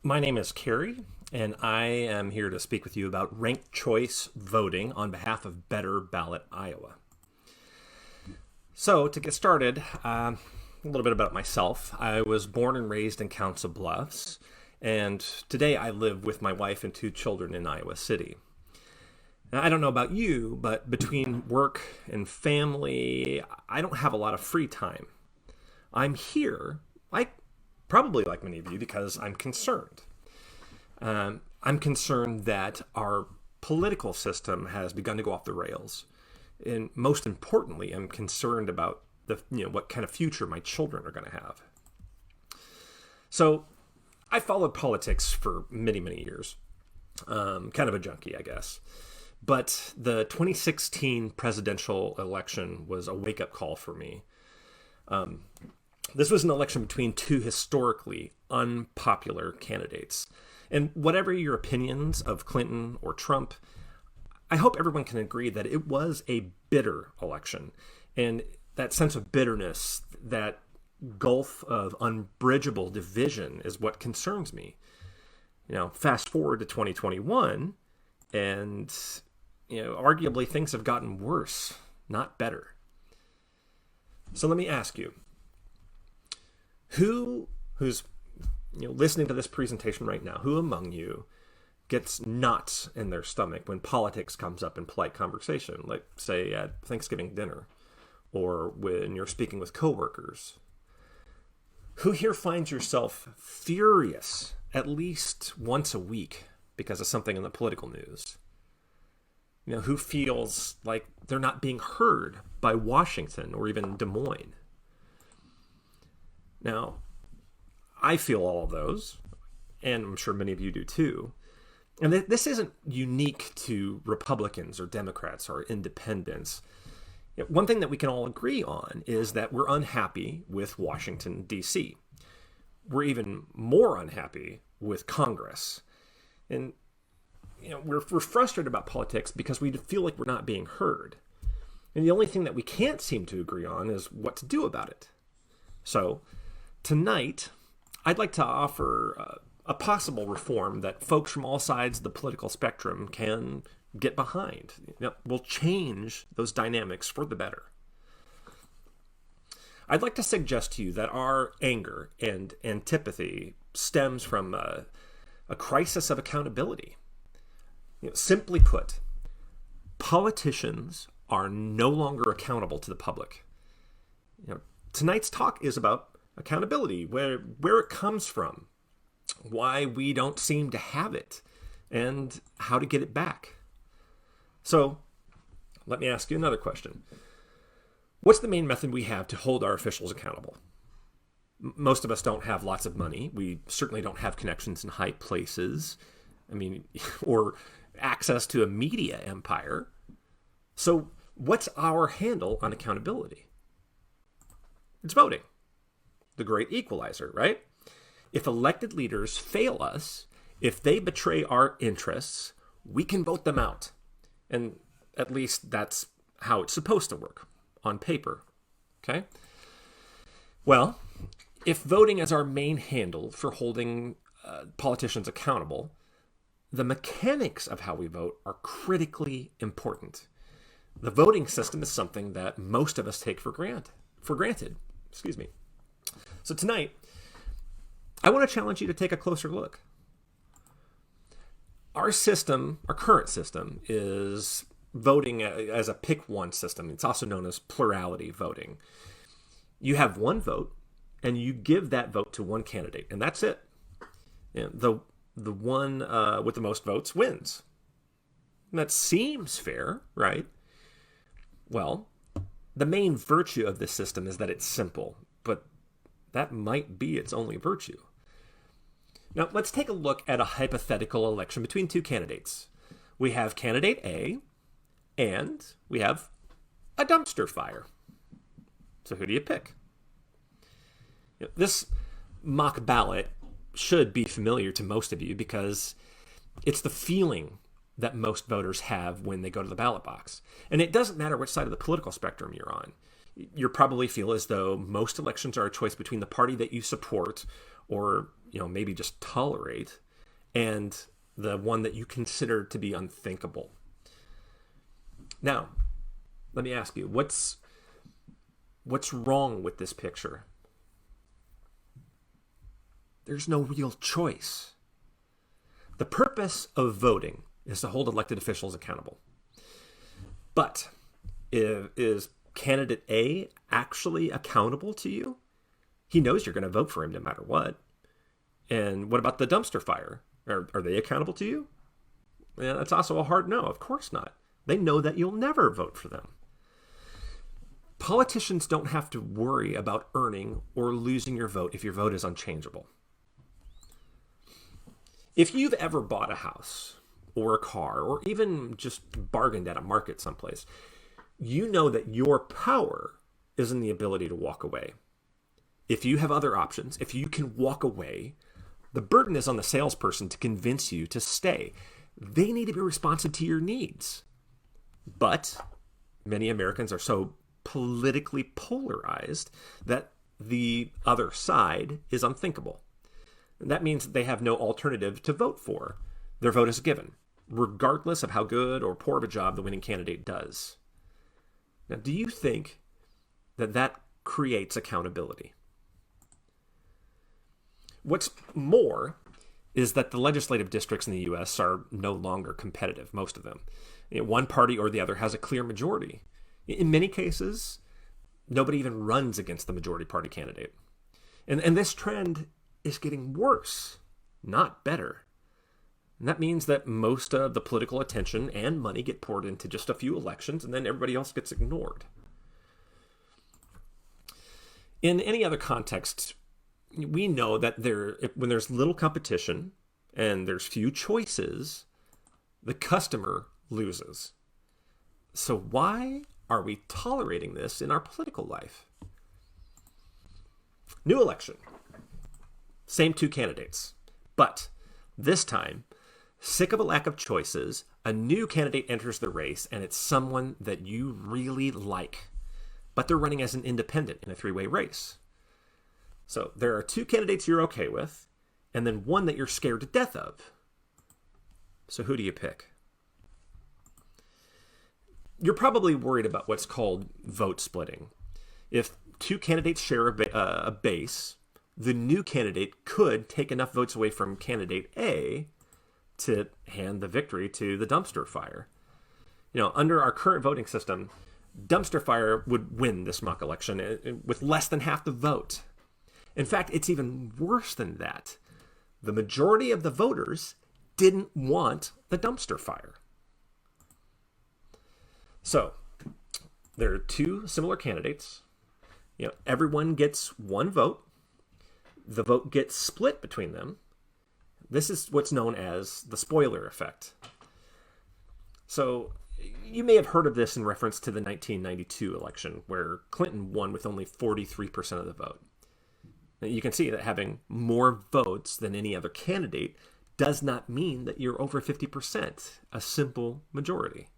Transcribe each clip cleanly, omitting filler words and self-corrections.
My name is Carrie, and I am here to speak with you about ranked choice voting on behalf of Better Ballot Iowa. So, to get started, a little bit about myself. I was born and raised in Council Bluffs, and today I live with my wife and two children in Iowa City. Now, I don't know about you, but between work and family, I don't have a lot of free time. I'm here, probably like many of you, because I'm concerned. I'm concerned that our political system has begun to go off the rails. And most importantly, I'm concerned about what kind of future my children are going to have. So I followed politics for many, many years. Kind of a junkie, I guess. But the 2016 presidential election was a wake-up call for me. This was an election between two historically unpopular candidates. And whatever your opinions of Clinton or Trump, I hope everyone can agree that it was a bitter election. And that sense of bitterness, that gulf of unbridgeable division is what concerns me. Fast forward to 2021, and arguably things have gotten worse, not better. So let me ask you, who's listening to this presentation right now, who among you gets knots in their stomach when politics comes up in polite conversation, like say at Thanksgiving dinner or when you're speaking with coworkers? Who here finds yourself furious at least once a week because of something in the political news? Who feels like they're not being heard by Washington or even Des Moines? Now, I feel all of those, and I'm sure many of you do too. And this isn't unique to Republicans or Democrats or independents. One thing that we can all agree on is that we're unhappy with Washington, D.C. We're even more unhappy with Congress. And we're frustrated about politics because we feel like we're not being heard. And the only thing that we can't seem to agree on is what to do about it. So tonight, I'd like to offer a possible reform that folks from all sides of the political spectrum can get behind. Will change those dynamics for the better. I'd like to suggest to you that our anger and antipathy stems from a crisis of accountability. Simply put, politicians are no longer accountable to the public. Tonight's talk is about accountability, where it comes from, why we don't seem to have it, and how to get it back. So, let me ask you another question. What's the main method we have to hold our officials accountable? Most of us don't have lots of money. We certainly don't have connections in high places. Or access to a media empire. So, what's our handle on accountability? It's voting. The great equalizer, right? If elected leaders fail us, if they betray our interests, we can vote them out. And at least that's how it's supposed to work on paper. Okay? Well, if voting is our main handle for holding politicians accountable, the mechanics of how we vote are critically important. The voting system is something that most of us take for granted. So tonight, I want to challenge you to take a closer look. Our current system, is voting as a pick one system. It's also known as plurality voting. You have one vote, and you give that vote to one candidate, and that's it. The one with the most votes wins. And that seems fair, right? Well, the main virtue of this system is that it's simple, but that might be its only virtue. Now, let's take a look at a hypothetical election between two candidates. We have candidate A, and we have a dumpster fire. So who do you pick? This mock ballot should be familiar to most of you because it's the feeling that most voters have when they go to the ballot box. And it doesn't matter which side of the political spectrum you're on. You probably feel as though most elections are a choice between the party that you support or maybe just tolerate, and the one that you consider to be unthinkable. Now, let me ask you, what's wrong with this picture? There's no real choice. The purpose of voting is to hold elected officials accountable. But is candidate A actually accountable to you? He knows you're going to vote for him no matter what. And what about the dumpster fire? Are they accountable to you? Yeah, that's also a hard no. Of course not. They know that you'll never vote for them. Politicians don't have to worry about earning or losing your vote if your vote is unchangeable. If you've ever bought a house or a car or even just bargained at a market someplace, you know that your power is in the ability to walk away. If you have other options, if you can walk away, the burden is on the salesperson to convince you to stay. They need to be responsive to your needs. But many Americans are so politically polarized that the other side is unthinkable. And that means that they have no alternative to vote for. Their vote is given, regardless of how good or poor of a job the winning candidate does. Now, do you think that creates accountability? What's more is that the legislative districts in the U.S. are no longer competitive, most of them. One party or the other has a clear majority. In many cases, nobody even runs against the majority party candidate. And this trend is getting worse, not better. And that means that most of the political attention and money get poured into just a few elections, and then everybody else gets ignored. In any other context, we know that when there's little competition and there's few choices, the customer loses. So why are we tolerating this in our political life? New election. Same two candidates. But this time, sick of a lack of choices, a new candidate enters the race, and it's someone that you really like. But they're running as an independent in a three-way race. So there are two candidates you're okay with, and then one that you're scared to death of. So who do you pick? You're probably worried about what's called vote splitting. If two candidates share a base, the new candidate could take enough votes away from candidate A to hand the victory to the dumpster fire. Under our current voting system, dumpster fire would win this mock election with less than half the vote. In fact, it's even worse than that. The majority of the voters didn't want the dumpster fire. So, there are two similar candidates. Everyone gets one vote. The vote gets split between them. This is what's known as the spoiler effect. So, you may have heard of this in reference to the 1992 election, where Clinton won with only 43% of the vote. Now, you can see that having more votes than any other candidate does not mean that you're over 50%, a simple majority.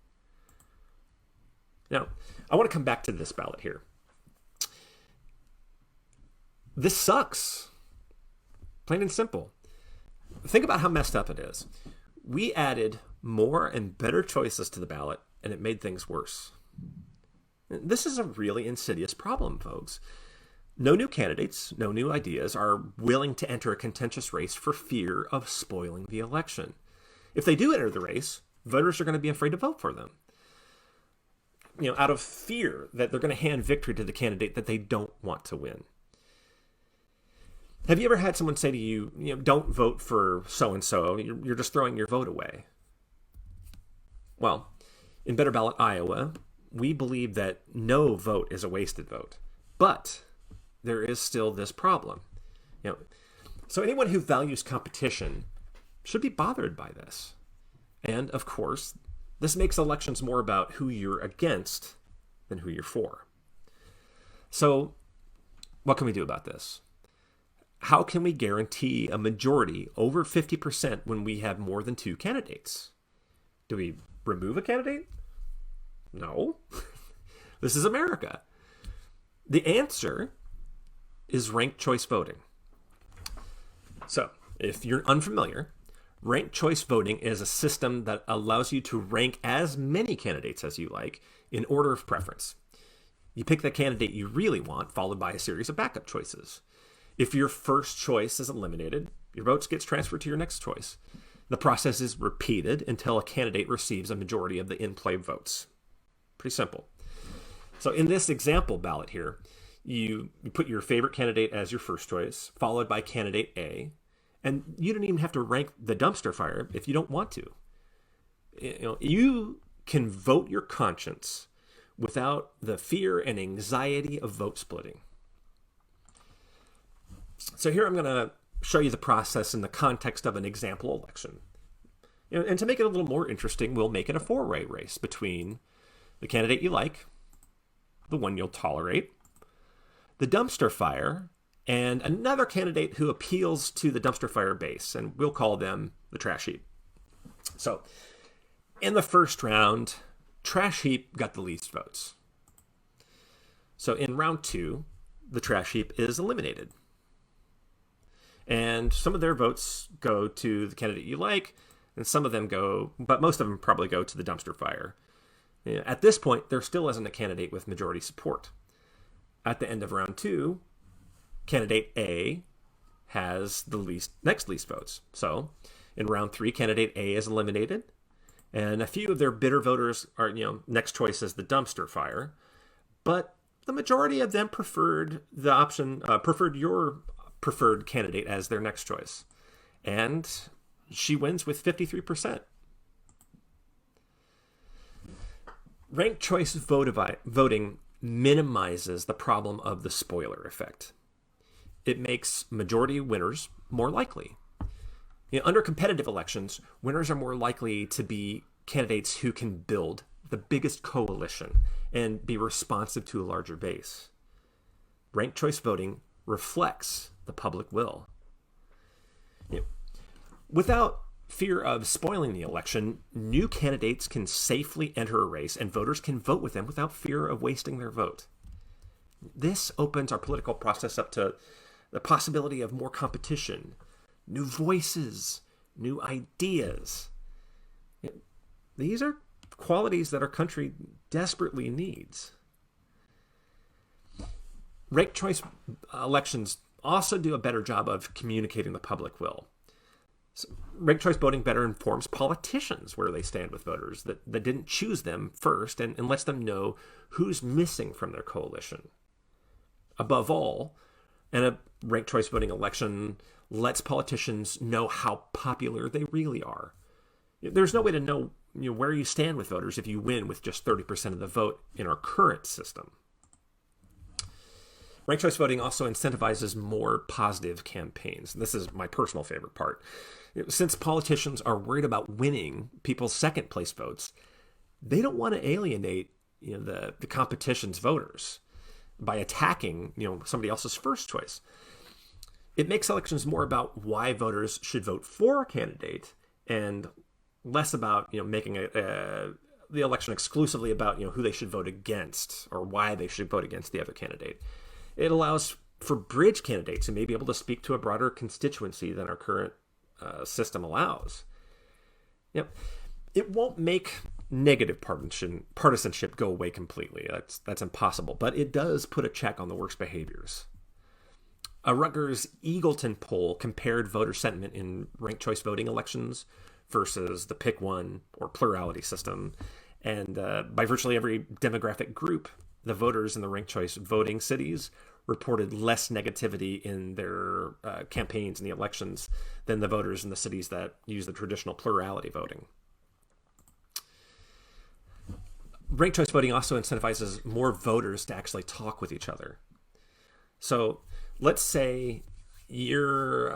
Now, I want to come back to this ballot here. This sucks. Plain and simple. Think about how messed up it is. We added more and better choices to the ballot, and it made things worse. This is a really insidious problem, folks. No new candidates, no new ideas are willing to enter a contentious race for fear of spoiling the election. If they do enter the race, voters are going to be afraid to vote for them. Out of fear that they're going to hand victory to the candidate that they don't want to win. Have you ever had someone say to you, don't vote for so-and-so, you're just throwing your vote away? Well, in Better Ballot, Iowa, we believe that no vote is a wasted vote. But there is still this problem. So anyone who values competition should be bothered by this. And, of course, this makes elections more about who you're against than who you're for. So what can we do about this? How can we guarantee a majority over 50% when we have more than two candidates? Do we remove a candidate? No. This is America. The answer is ranked choice voting. So, if you're unfamiliar, ranked choice voting is a system that allows you to rank as many candidates as you like in order of preference. You pick the candidate you really want, followed by a series of backup choices. If your first choice is eliminated, your votes gets transferred to your next choice. The process is repeated until a candidate receives a majority of the in-play votes. Pretty simple. So in this example ballot here, you put your favorite candidate as your first choice, followed by candidate A, and you don't even have to rank the dumpster fire if you don't want to. You can vote your conscience without the fear and anxiety of vote splitting. So here I'm going to show you the process in the context of an example election. And to make it a little more interesting, we'll make it a four-way race between the candidate you like, the one you'll tolerate, the dumpster fire, and another candidate who appeals to the dumpster fire base, and we'll call them the trash heap. So in the first round, trash heap got the least votes. So in round 2, the trash heap is eliminated. And some of their votes go to the candidate you like, and some of them go, but most of them probably go to the dumpster fire. At this point, there still isn't a candidate with majority support. At the end of round 2, candidate A has the next least votes. So in round 3, candidate A is eliminated, and a few of their bitter voters are, next choice is the dumpster fire, but the majority of them preferred your preferred candidate as their next choice. And she wins with 53%. Ranked choice voting minimizes the problem of the spoiler effect. It makes majority winners more likely. Under competitive elections, winners are more likely to be candidates who can build the biggest coalition and be responsive to a larger base. Ranked choice voting reflects the public will. Without fear of spoiling the election, new candidates can safely enter a race and voters can vote with them without fear of wasting their vote. This opens our political process up to the possibility of more competition, new voices, new ideas. These are qualities that our country desperately needs. Ranked choice elections also do a better job of communicating the public will. So ranked choice voting better informs politicians where they stand with voters that didn't choose them first and lets them know who's missing from their coalition. Above all, and a ranked choice voting election lets politicians know how popular they really are. There's no way to know, where you stand with voters if you win with just 30% of the vote in our current system. Ranked choice voting also incentivizes more positive campaigns. This is my personal favorite part. Since politicians are worried about winning people's second place votes, they don't want to alienate the competition's voters by attacking somebody else's first choice. It makes elections more about why voters should vote for a candidate and less about making the election exclusively about who they should vote against or why they should vote against the other candidate. It allows for bridge candidates who may be able to speak to a broader constituency than our current system allows. It won't make negative partisanship go away completely. That's impossible. But it does put a check on the worst behaviors. A Rutgers Eagleton poll compared voter sentiment in ranked choice voting elections versus the pick one or plurality system. And by virtually every demographic group, the voters in the ranked choice voting cities reported less negativity in their campaigns in the elections than the voters in the cities that use the traditional plurality voting. Ranked choice voting also incentivizes more voters to actually talk with each other. So let's say you're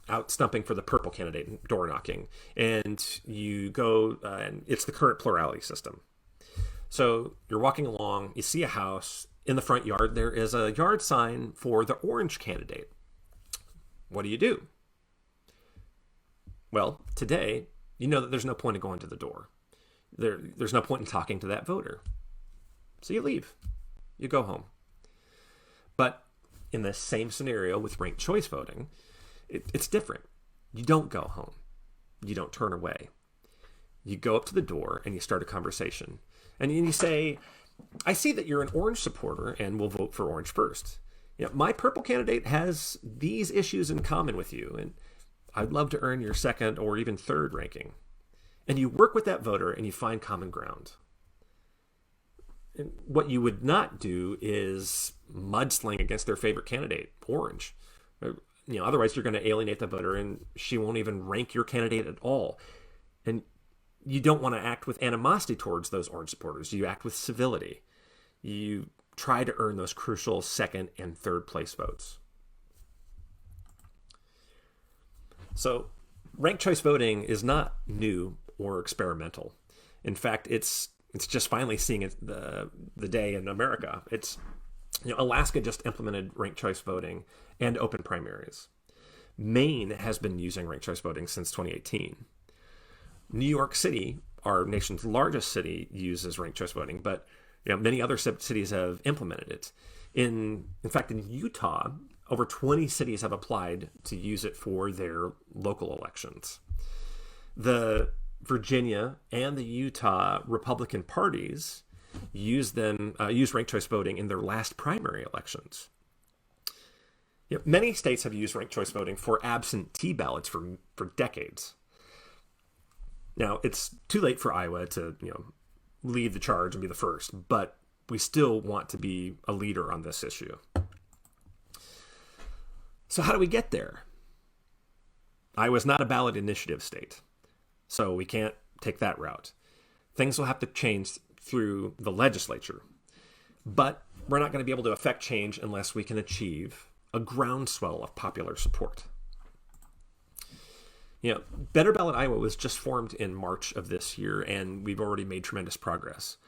out stumping for the purple candidate, door knocking, and you go, and it's the current plurality system. So you're walking along, you see a house. In the front yard, there is a yard sign for the orange candidate. What do? Well, today, you know that there's no point in going to the door. There's no point in talking to that voter. So you leave. You go home. But in the same scenario with ranked choice voting, It's different. You don't go home. You don't turn away. You go up to the door and you start a conversation. And you say, I see that you're an Orange supporter and will vote for Orange first. My purple candidate has these issues in common with you, and I'd love to earn your second or even third ranking. And you work with that voter and you find common ground. And what you would not do is mudsling against their favorite candidate, Orange. Otherwise you're going to alienate the voter and she won't even rank your candidate at all. And you don't want to act with animosity towards those Orange supporters. You act with civility. You try to earn those crucial second and third place votes. So ranked choice voting is not new or experimental. In fact, it's just finally seeing the day in America. Alaska just implemented ranked choice voting and open primaries. Maine has been using ranked choice voting since 2018. New York City, our nation's largest city, uses ranked choice voting, but many other cities have implemented it. In fact, in Utah, over 20 cities have applied to use it for their local elections. The Virginia and the Utah Republican parties used ranked choice voting in their last primary elections. Many states have used ranked choice voting for absentee ballots for decades. Now, it's too late for Iowa to lead the charge and be the first, but we still want to be a leader on this issue. So how do we get there? Iowa's not a ballot initiative state, so we can't take that route. Things will have to change through the legislature, but we're not going to be able to affect change unless we can achieve a groundswell of popular support. Better Ballot Iowa was just formed in March of this year, and we've already made tremendous progress.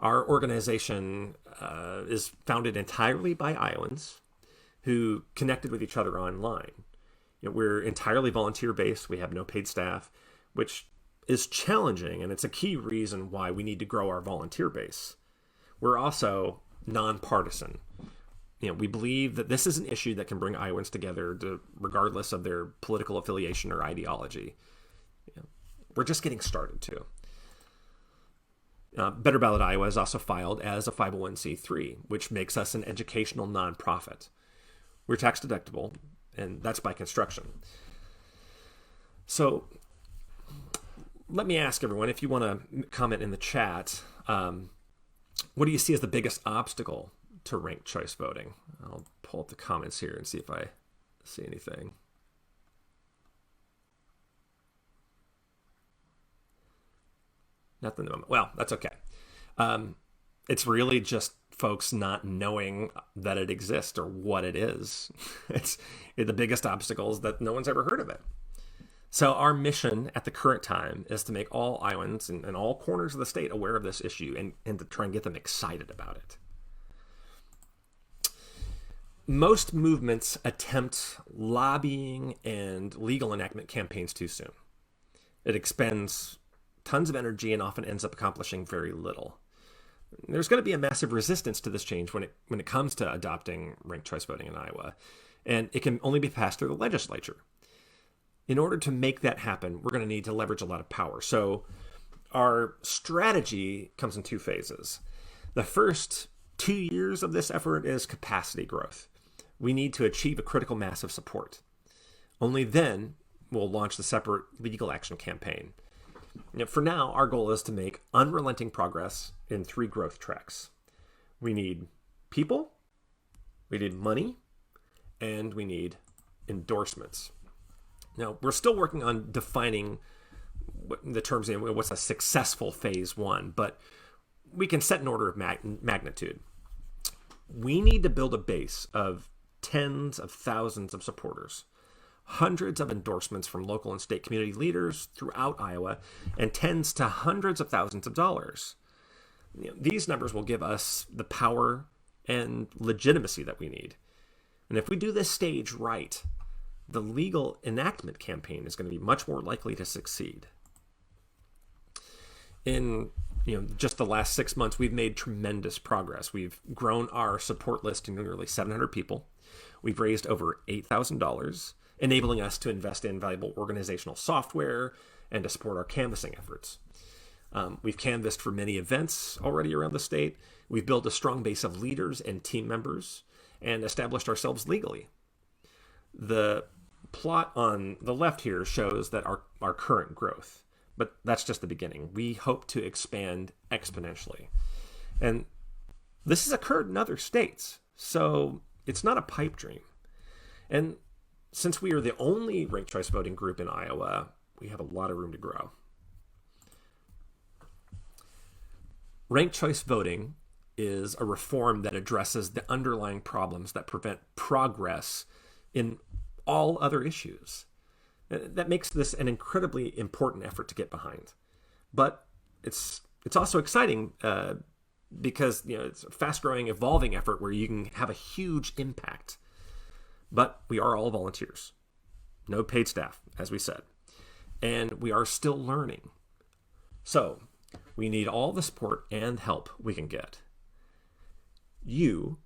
Our organization is founded entirely by Iowans who connected with each other online. We're entirely volunteer-based. We have no paid staff, which is challenging, and it's a key reason why we need to grow our volunteer base. We're also nonpartisan. We believe that this is an issue that can bring Iowans together regardless of their political affiliation or ideology. We're just getting started, too. Better Ballot Iowa is also filed as a 501c3, which makes us an educational nonprofit. We're tax deductible, and that's by construction. So let me ask everyone, if you want to comment in the chat, what do you see as the biggest obstacle to ranked choice voting? I'll pull up the comments here and see if I see anything. Nothing at the moment. Well, that's okay. It's really just folks not knowing that it exists or what it is. It's the biggest obstacle is that no one's ever heard of it. So our mission at the current time is to make all Iowans and all corners of the state aware of this issue and to try and get them excited about it. Most movements attempt lobbying and legal enactment campaigns too soon. It expends tons of energy and often ends up accomplishing very little. There's going to be a massive resistance to this change when it comes to adopting ranked choice voting in Iowa, and it can only be passed through the legislature. In order to make that happen, we're going to need to leverage a lot of power. So our strategy comes in two phases. The first 2 years of this effort is capacity growth. We need to achieve a critical mass of support. Only then we'll launch the separate legal action campaign. For now, our goal is to make unrelenting progress in 3 growth tracks. We need people, we need money, and we need endorsements. Now, we're still working on defining the terms in what's a successful phase 1, but we can set an order of magnitude. We need to build a base of tens of thousands of supporters, hundreds of endorsements from local and state community leaders throughout Iowa, and tens to hundreds of thousands of dollars. These numbers will give us the power and legitimacy that we need. And if we do this stage right, the legal enactment campaign is going to be much more likely to succeed. In just the last 6 months, we've made tremendous progress. We've grown our support list to nearly 700 people. We've raised over $8,000 enabling us to invest in valuable organizational software and to support our canvassing efforts. We've canvassed for many events already around the state. We've built a strong base of leaders and team members and established ourselves legally. The plot on the left here shows that our current growth, but that's just the beginning. We hope to expand exponentially. And this has occurred in other states, so it's not a pipe dream. And since we are the only ranked choice voting group in Iowa, we have a lot of room to grow. Ranked choice voting is a reform that addresses the underlying problems that prevent progress in all other issues. That makes this an incredibly important effort to get behind. But it's also exciting because it's a fast-growing, evolving effort where you can have a huge impact. But we are all volunteers. No paid staff, as we said. And we are still learning. So we need all the support and help we can get. You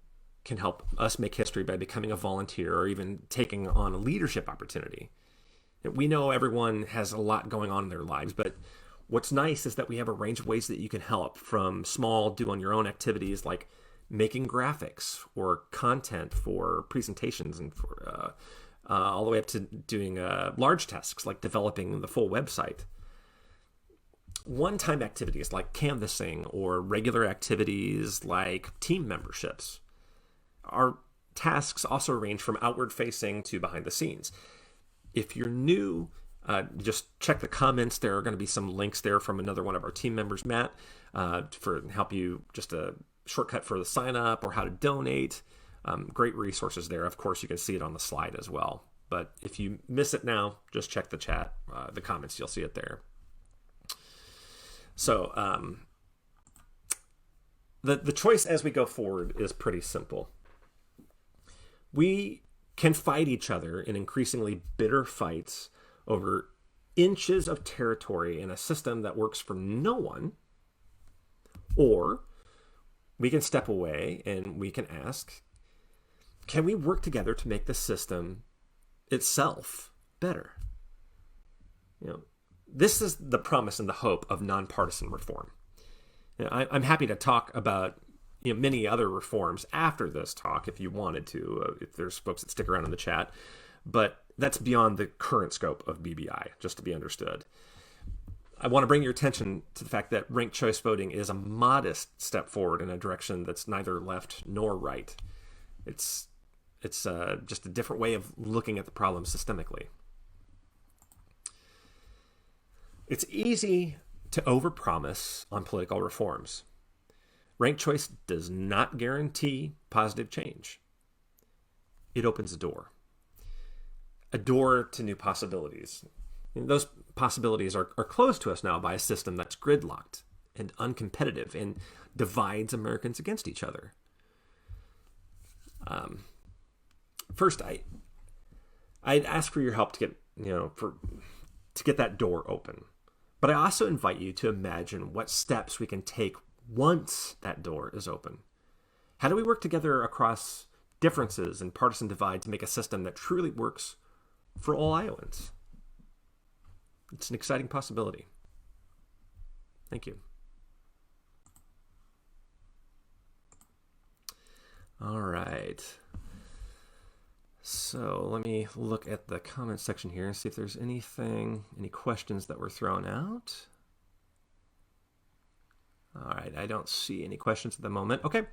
can help us make history by becoming a volunteer or even taking on a leadership opportunity. We know everyone has a lot going on in their lives, but what's nice is that we have a range of ways that you can help, from small do-on-your-own activities like making graphics or content for presentations, and for all the way up to doing large tasks like developing the full website. One-time activities like canvassing or regular activities like team memberships. Our tasks also range from outward-facing to behind the scenes. If you're new, just check the comments. There are going to be some links there from another one of our team members, Matt, for help you, just a shortcut for the sign up or how to donate. Great resources there. Of course, you can see it on the slide as well. But if you miss it now, just check the chat, the comments. You'll see it there. So the choice as we go forward is pretty simple. We can fight each other in increasingly bitter fights over inches of territory in a system that works for no one, or we can step away and we can ask, can we work together to make the system itself better? This is the promise and the hope of nonpartisan reform. I'm happy to talk about many other reforms after this talk if you wanted to, if there's folks that stick around in the chat, but that's beyond the current scope of BBI, just to be understood. I want to bring your attention to the fact that ranked choice voting is a modest step forward in a direction that's neither left nor right. It's just a different way of looking at the problem systemically. It's easy to overpromise on political reforms. Ranked choice does not guarantee positive change. It opens a door to new possibilities. And those possibilities are closed to us now by a system that's gridlocked and uncompetitive and divides Americans against each other. First, I'd ask for your help to get that door open. But I also invite you to imagine what steps we can take once that door is open. How do we work together across differences and partisan divide to make a system that truly works for all Iowans? It's an exciting possibility. Thank you. All right. So let me look at the comment section here and see if there's any questions that were thrown out. All right, I don't see any questions at the moment. Okay,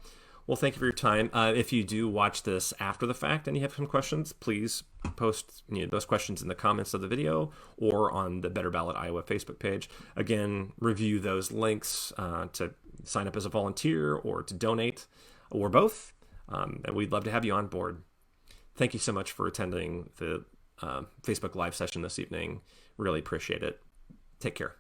well, thank you for your time. If you do watch this after the fact and you have some questions, please post those questions in the comments of the video or on the Better Ballot Iowa Facebook page. Again, review those links to sign up as a volunteer or to donate, or both, and we'd love to have you on board. Thank you so much for attending the Facebook Live session this evening. Really appreciate it. Take care.